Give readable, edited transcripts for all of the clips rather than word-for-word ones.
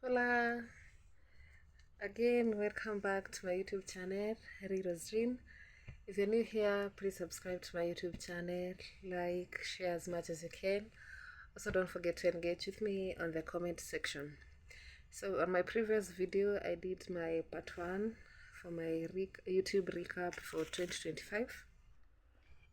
Hola again, welcome back to my YouTube channel, Rosrin. If you're new here, please subscribe to my YouTube channel, like, share as much as you can. Also, don't forget to engage with me on the comment section. So on my previous video, I did my part 1 for my YouTube recap for 2025.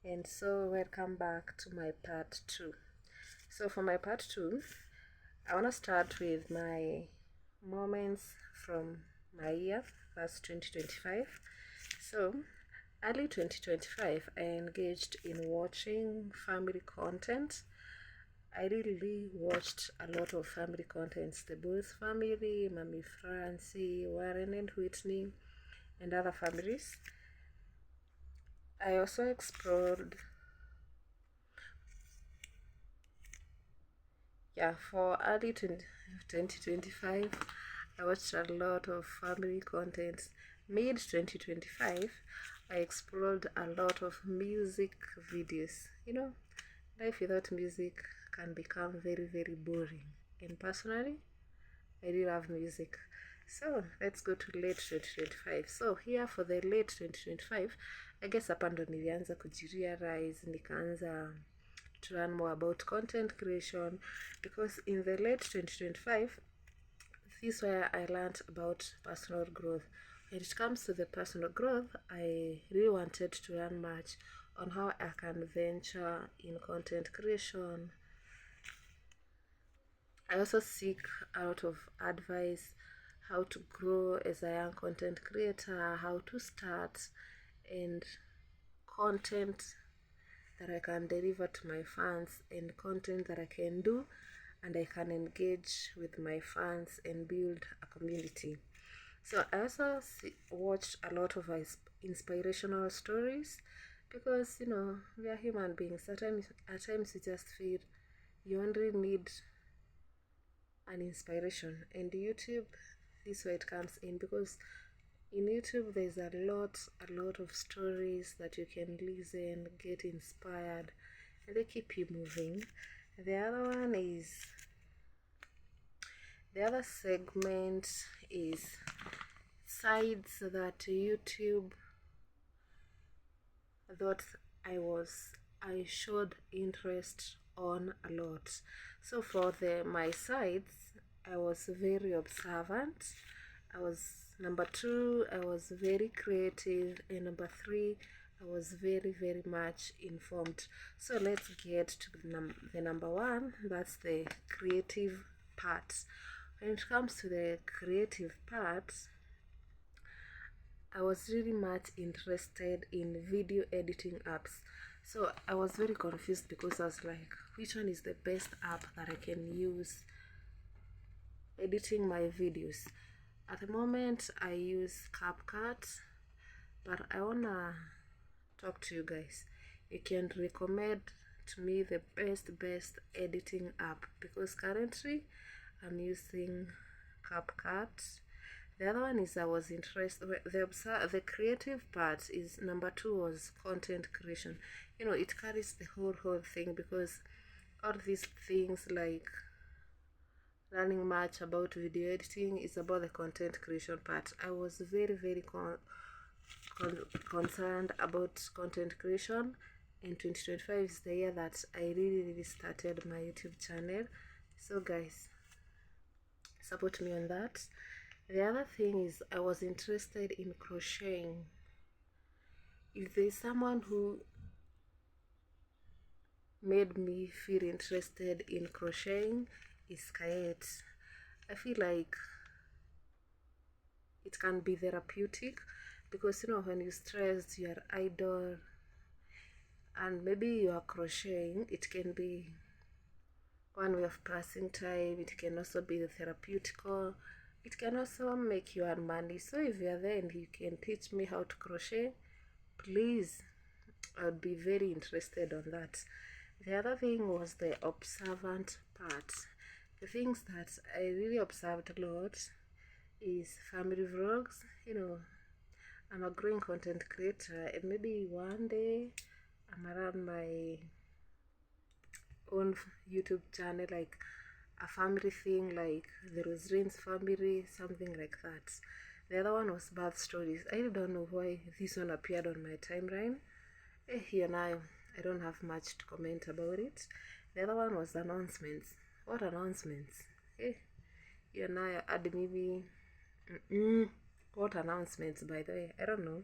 And so welcome back to my part 2. So for my part 2, I want to start with my moments from my year, that's 2025. So early 2025, I engaged in watching family content. I really watched a lot of family contents, the Booth family, Mommy Francie, Warren and Whitney, and other families. I also explored, for early 2025, I watched a lot of family content. Mid 2025, I explored a lot of music videos. Life without music can become very, very boring. And personally, I do love music. So let's go to late 2025. So here for the late 2025, I guess hapa ndo nilianza kujirealize, nikaanza to learn more about content creation, because in the late 2025, this is where I learned about personal growth. When it comes to the personal growth, I really wanted to learn much on how I can venture in content creation. I also seek out of advice how to grow as a young content creator, how to start, and content that I can deliver to my fans, and content that I can do and I can engage with my fans and build a community. So I also watched a lot of inspirational stories, because we are human beings. At times we just feel you only need an inspiration, and YouTube, this is where it comes in, because in YouTube there's a lot of stories that you can listen, get inspired, and they keep you moving. The other segment is sides that YouTube thought I showed interest on a lot. So for my sides, I was very observant. I was number 2, I was very creative, and number 3, I was very, very much informed. So let's get to the number 1, that's the creative part. When it comes to the creative part, I was really much interested in video editing apps. So I was very confused, because I was like, which one is the best app that I can use editing my videos? At the moment, I use CapCut, but I wanna talk to you guys. You can recommend to me the best editing app, because currently I'm using CapCut. The other one is I was interested, the creative part is number 2 was content creation. It carries the whole thing, because all these things like learning much about video editing is about the content creation part. I was very, very concerned about content creation, and 2025 is the year that I really started my YouTube channel. So guys, support me on that. The other thing is I was interested in crocheting. If there's someone who made me feel interested in crocheting, is Kayet. I feel like it can be therapeutic, because when you stress, you are idle, and maybe you are crocheting, it can be one way of passing time. It can also be therapeutical. It can also make you earn money. So if you are there and you can teach me how to crochet, please, I would be very interested on that. The other thing was the observant part. The things that I really observed a lot is family vlogs. I'm a growing content creator, and maybe one day I'm around my own YouTube channel, like a family thing like the Roserin's family, something like that. The other one was birth stories. I don't know why this one appeared on my timeline. Here now, I don't have much to comment about it. The other one was announcements. What announcements? Here now, I add maybe what announcements, by the way? I don't know.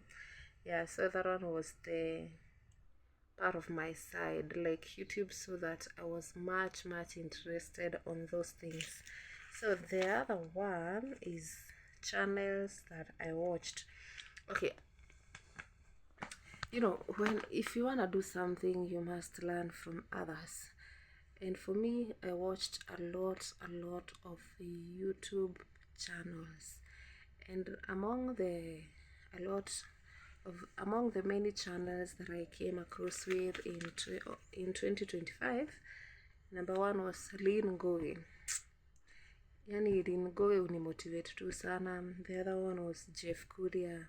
Yeah, so that one was the part of my side, like YouTube, so that I was much interested on those things. So the other one is channels that I watched. Okay, you know, if you want to do something, you must learn from others. And for me, I watched a lot of YouTube channels, and among the many channels that I came across with in 2025, number one was Lynn Ngoge. Yani Lynn Ngoge unimotivate tu sana. The other one was Jeff Kuria.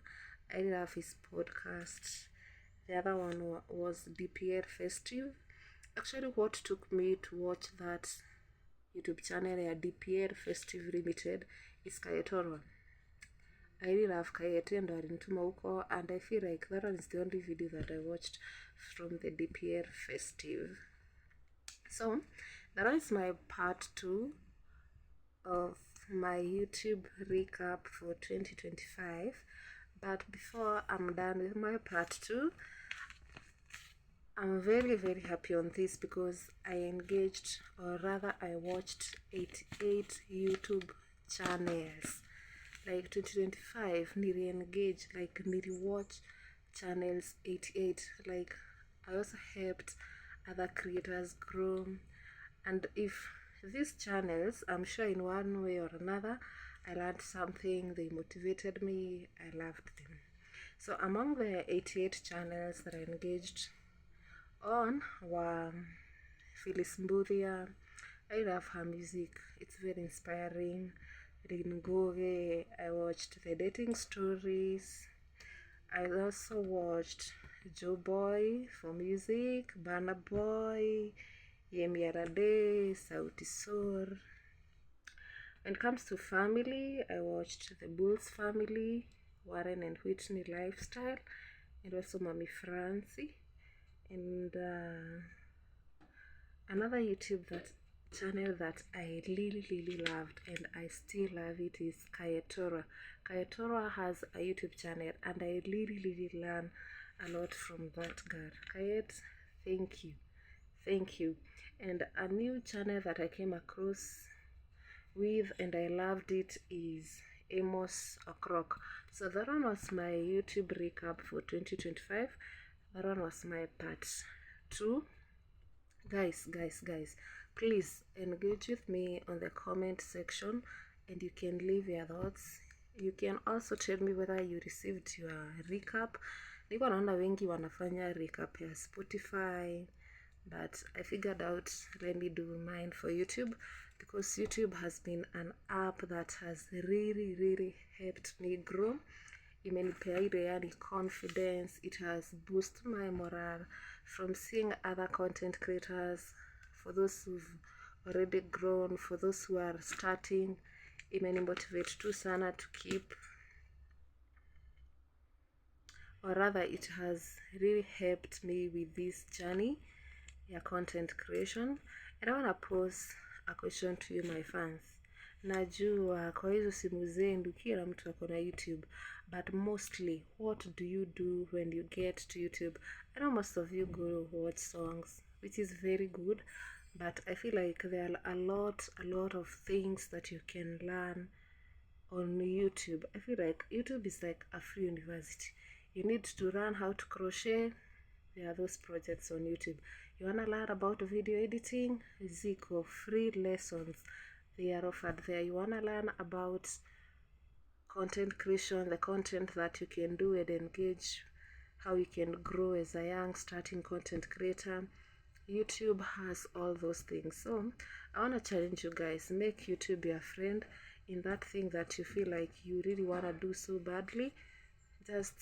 I love his podcast. The other one was DPR Festive. Actually, what took me to watch that YouTube channel ya DPR Festive Limited is Kayetorwa. I really love Kayete and alinituma huko, and I feel like that one is the only video that I watched from the DPR Festive. So that is my part 2 of my YouTube recap for 2025. But before I'm done with my part 2, I'm very happy on this because I engaged, or rather I watched 88 YouTube channels. Like 2025, nili engage, like nili watch channels 88. Like I also helped other creators grow, and if these channels, I'm sure in one way or another, I learned something, they motivated me, I loved them. So among the 88 channels that I engaged on were Phyllis Mbuthia. I love her music, it's very inspiring. Lynn Ngoge, I watched the dating stories. I also watched Joe Boy for music, Burna Boy, Yemi Alade, Sauti Sol. When it comes to family, I watched the Bulls family, Warren and Whitney lifestyle, and also Mommy Francie. And another YouTube channel that I really loved, and I still love it, is Kayetorwa. Kayetorwa has a YouTube channel, and I really learn a lot from that girl. Kayet, thank you. And a new channel that I came across with and I loved it is Amos Okrok. So that one was my YouTube recap for 2025. That one was my part 2. Guys, please engage with me on the comment section, and you can leave your thoughts. You can also tell me whether you received your recap. Niko naona wengi wanafanya recap ya Spotify, but I figured out, let me do mine for YouTube, because YouTube has been an app that has really helped me grow. Imenipea ile yani confidence. It has boosted my morale from seeing other content creators, for those who've already grown, for those who are starting. Imenimotivate tu sana to keep, or rather it has really helped me with this journey ya content creation. And I want to pose a question to you, my fans. Najua kwa hizo simu zenu kila mtu ako na YouTube, but mostly what do you do when you get to YouTube? I know most of you go watch songs, which is very good, but I feel like there are a lot of things that you can learn on YouTube. I feel like YouTube is like a free university. You need to learn how to crochet. There are those projects on YouTube. You want to learn about video editing? Ziko free lessons, they are offered there. You want to learn about content creation, the content that you can do and engage, how you can grow as a young starting content creator. YouTube has all those things. So I want to challenge you guys, make YouTube your friend in that thing that you feel like you really want to do so badly. Just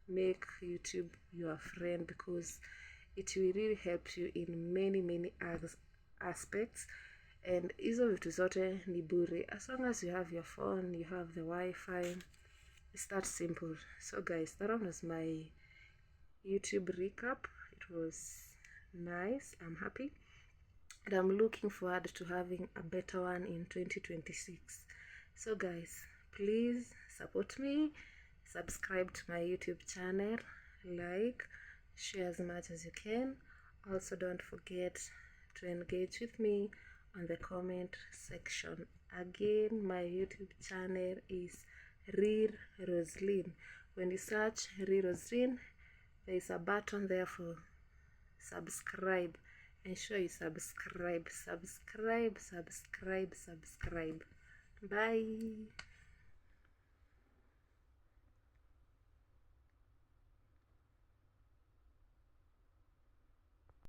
make YouTube your friend, because it will really help you in many aspects. and hizo vitu zote ni bure as long as you have your phone, you have the Wi-Fi. It's that simple. So guys, that one was my YouTube recap. It was nice. I'm happy, and I'm looking forward to having a better one in 2026. So guys, please support me, subscribe to my YouTube channel, like, share as much as you can. Also, don't forget to engage with me on the comment section. Again, my YouTube channel is Real Roslyn. When you search Real Roslyn, there is a button there for subscribe. Ensure you subscribe. Bye.